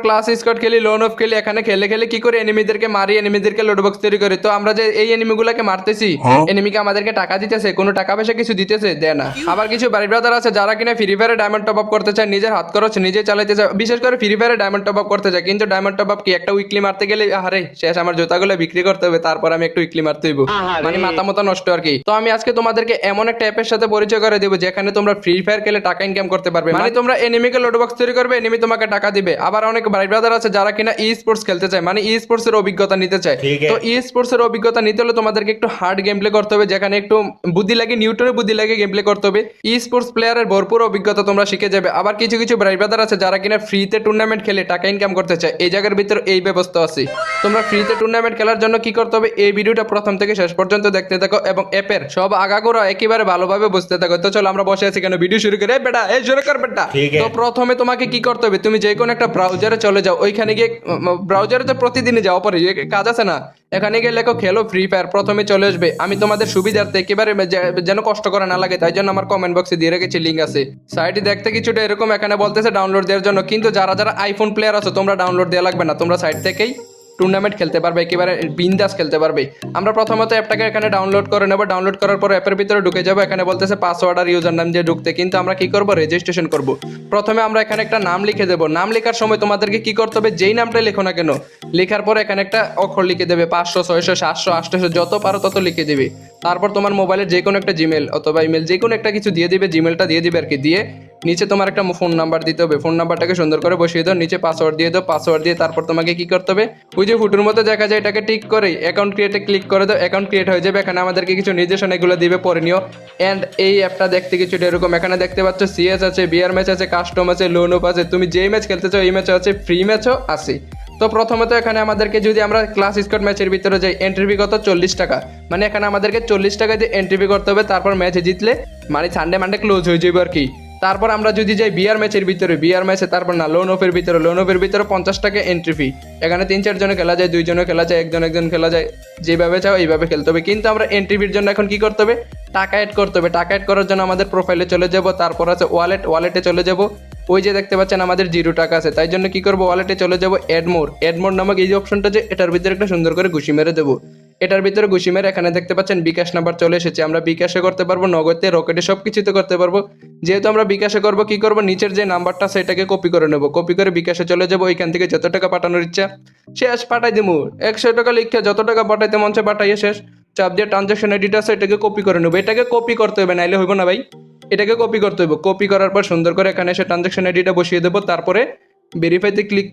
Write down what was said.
Class squad খেলি, loan of খেলি, এখানে খেলে খেলে কি করে এনিমিদেরকে মারি, এনিমিদেরকে লোড বক্স তৈরি করি। তো আমরা যে এই এনিমিগুলোকে মারতেছি, এনিমিকে আমাদেরকে টাকা দিতেছে, কোনো টাকা পয়সা কিছু দিতেছে দেয় না। আবার কিছু বাড়ি ব্রাদার আছে যারা কিনা ফ্রি ফায়ারে ডায়মন্ড টপ আপ করতে চায়, নিজের হাত খরচ নিজে চালাতে চায়, বিশেষ করে ফ্রি ফায়ারে ডায়মন্ড টপ আপ করতে চায়। কিন্তু ডায়মন্ড টপ আপ কি একটা উইকলি মারতে গেলে আরে শেষ, আমার জুতাগুলো বিক্রি করতে হবে, তারপর আমি একটু উইকলি মারতে হইব, মানে মাথা মতো নষ্ট আর কি। তো আমি আজকে তোমাদেরকে এমন একটা অ্যাপের সাথে পরিচয় করে দেবো যেখানে তোমরা ফ্রি ফায়ার খেলে টাকা ইনকাম করতে পারবে। মানে তোমরা এনিমিকে লোড বক্স তৈরি করবে, এনিমি তোমাকে টাকা দিবে। আবার অনেক ভাই ব্রাদার আছে যারা কিনা ই স্পোর্টস খেলতে চায়, মানে ই স্পোর্টস এর অভিজ্ঞতা নিতে চায়। তো ই স্পোর্টস এর অভিজ্ঞতা নিতে হলে তোমাদেরকে একটু হার্ড গেম প্লে করতে হবে, যেখানে একটু বুদ্ধি লাগে, নিউটনের বুদ্ধি লাগে গেম প্লে করতে হবে। ই স্পোর্টস প্লেয়ারের ভরপুর অভিজ্ঞতা তোমরা শিখে যাবে। আবার কিছু কিছু ভাই ব্রাদার আছে যারা কিনা ফ্রিতে টুর্নামেন্ট খেলে টাকা ইনকাম করতে চায়, এই জায়গার ভিতরে এই ব্যবস্থা আছে। তোমরা ফ্রিতে টুর্নামেন্ট খেলার জন্য কি করতে হবে, এই ভিডিওটা প্রথম থেকে শেষ পর্যন্ত দেখতে থাকো এবং অ্যাপের সব আগাগোড়া একেবারে ভালোভাবে বুঝতে থাকো। তো চলো আমরা বসে আছি কেন, ভিডিও শুরু করে বেটা, এই শুরু কর বেটা। তো প্রথমে তোমাকে কি করতে হবে, তুমি যে কোনো একটা ব্রাউজারে চলে যাও, ওইখানে গিয়ে ব্রাউজারে তো প্রতিদিনই যাওয়া পরে কাজ আছে না, এখানে গিয়ে লেখো খেলো ফ্রি ফায়ার, প্রথমে চলে আসবে। আমি তোমাদের সুবিধার্থে একেবারে যেন কষ্ট করা না লাগে তাই জন্য আমার কমেন্ট বক্সে দিয়ে রেখেছি লিঙ্ক আছে। সাইটে দেখতে কিছুটা এরকম, এখানে বলতেছে ডাউনলোড দেওয়ার জন্য, কিন্তু যারা যারা আইফোন প্লেয়ার আছে তোমরা ডাউনলোড দেওয়া লাগবে না, তোমরা সাইট থেকেই টুর্নামেন্ট খেলতে পারবে, একেবারে বিন্দাস খেলতে পারবে। আমরা প্রথমত অ্যাপটাকে এখানে ডাউনলোড করে নেব, ডাউনলোড করার পর অ্যাপের ভিতরে ঢুকে যাবো। এখানে বলতেছে পাসওয়ার্ড আর ইউজার নাম দিয়ে ঢুকতে, কিন্তু আমরা কি করব, রেজিস্ট্রেশন করব। প্রথমে আমরা এখানে একটা নাম লিখে দেবো। নাম লেখার সময় তোমাদেরকে কি করতে হবে, যেই নামটাই লেখো না কেন, লেখার পর এখানে একটা অক্ষর লিখে দেবে, 500 600 700 800 যত পারো তত লিখে দিবে। তারপর তোমার মোবাইলের যে কোনো একটা জিমেল অথবা ইমেল যে কোনো একটা কিছু দিয়ে দিবে, জিমেলটা দিয়ে দিবে আর কি। দিয়ে নিচে তোমার একটা ফোন নাম্বার দিতে হবে, ফোন নাম্বারটাকে সুন্দর করে বসিয়ে দাও, নিচে পাসওয়ার্ড দিয়ে দাও, পাসওয়ার্ড দিয়ে তারপর তোমাকে কি করতে হবে, ওই যে ফুটোর মধ্যে দেখা যায় এটাকে টিক করে অ্যাকাউন্ট ক্রিয়েটে ক্লিক করে দাও, অ্যাকাউন্ট ক্রিয়েট হয়ে যাবে। এখানে আমাদেরকে কিছু নির্দেশনা এগুলো দিবে, পরে নিও। অ্যান্ড এই অ্যাপটা দেখতে কিছুটা এরকম, এখানে দেখতে পাচ্ছ সিএস আছে, বিআর ম্যাচ আছে, কাস্টম আছে, লোন অফ আছে, তুমি যেই ম্যাচ খেলতে চাও এই ম্যাচও আছে, ফ্রি ম্যাচও আছে। তো প্রথমত এখানে আমাদেরকে যদি আমরা ক্লাস স্কোয়াড ম্যাচের ভিতরে যাই, এন্ট্রি ফি কত, 40 টাকা। মানে এখানে আমাদেরকে 40 টাকা দিয়ে এন্ট্রি ফি করতে হবে, তারপর ম্যাচে জিতলে মানে সানডে মানডে ক্লোজ হয়ে যাবে আর কি। তারপর আমরা যদি যাই বিআর ম্যাচের ভিতরে, বিআর ম্যাচে তারপর না লোন অফের ভিতরে, লোন অফের ভিতরে 50 টাকা এন্ট্রি ফি। এখানে 3-4 জনে খেলা যায়, 2 জনে খেলা যায়, একজন খেলা যায়, যেভাবে চাও এইভাবে খেলতে হবে। কিন্তু আমরা এন্ট্রি ফির জন্য এখন কি করতে হবে, টাকা অ্যাড করতে হবে। টাকা অ্যাড করার জন্য আমাদের প্রোফাইলে চলে যাব, তারপর আছে ওয়ালেটে চলে যাব। ওই যে দেখতে পাচ্ছেন আমাদের 0 টাকা আছে, তাই জন্য কি করবো, ওয়ালেটে চলে যাবো, অ্যাড মোর নামক এই যে অপশনটা, যে এটার ভিতরে একটা সুন্দর করে ঘুষি মেরে দেবো। এটার ভিতরে ঘুষি মেরে এখানে দেখতে পাচ্ছেন বিকাশ নাম্বার চলে এসেছে। আমরা বিকাশে করতে পারবো, নগদে, রকেটে, সব কিছুতে করতে পারবো। যেহেতু আমরা বিকাশে করবো, কি করবো, নিচের যে নাম্বারটা সেটাকে কপি করে নেবো, কপি করে বিকাশে চলে যাবো। ওইখান থেকে যত টাকা পাঠানোর ইচ্ছা শেষ পাঠাই দেবো, 100 টাকা লিখে যত টাকা পাঠাইতে মন চায় পাঠাইয়ে শেষ। চাপ দিয়ে ট্রানজাকশন আইডিটা আছে এটাকে কপি করে নেবো। এটাকে কপি করতে হবে, নাইলে হইব না ভাই, এটাকে কপি করতে হবে। কপি করার পর সুন্দর করে এখানে এসে ট্রানজাকশন আইডিটা বসিয়ে দেবো, তারপরে ভেরিফাইতে ক্লিক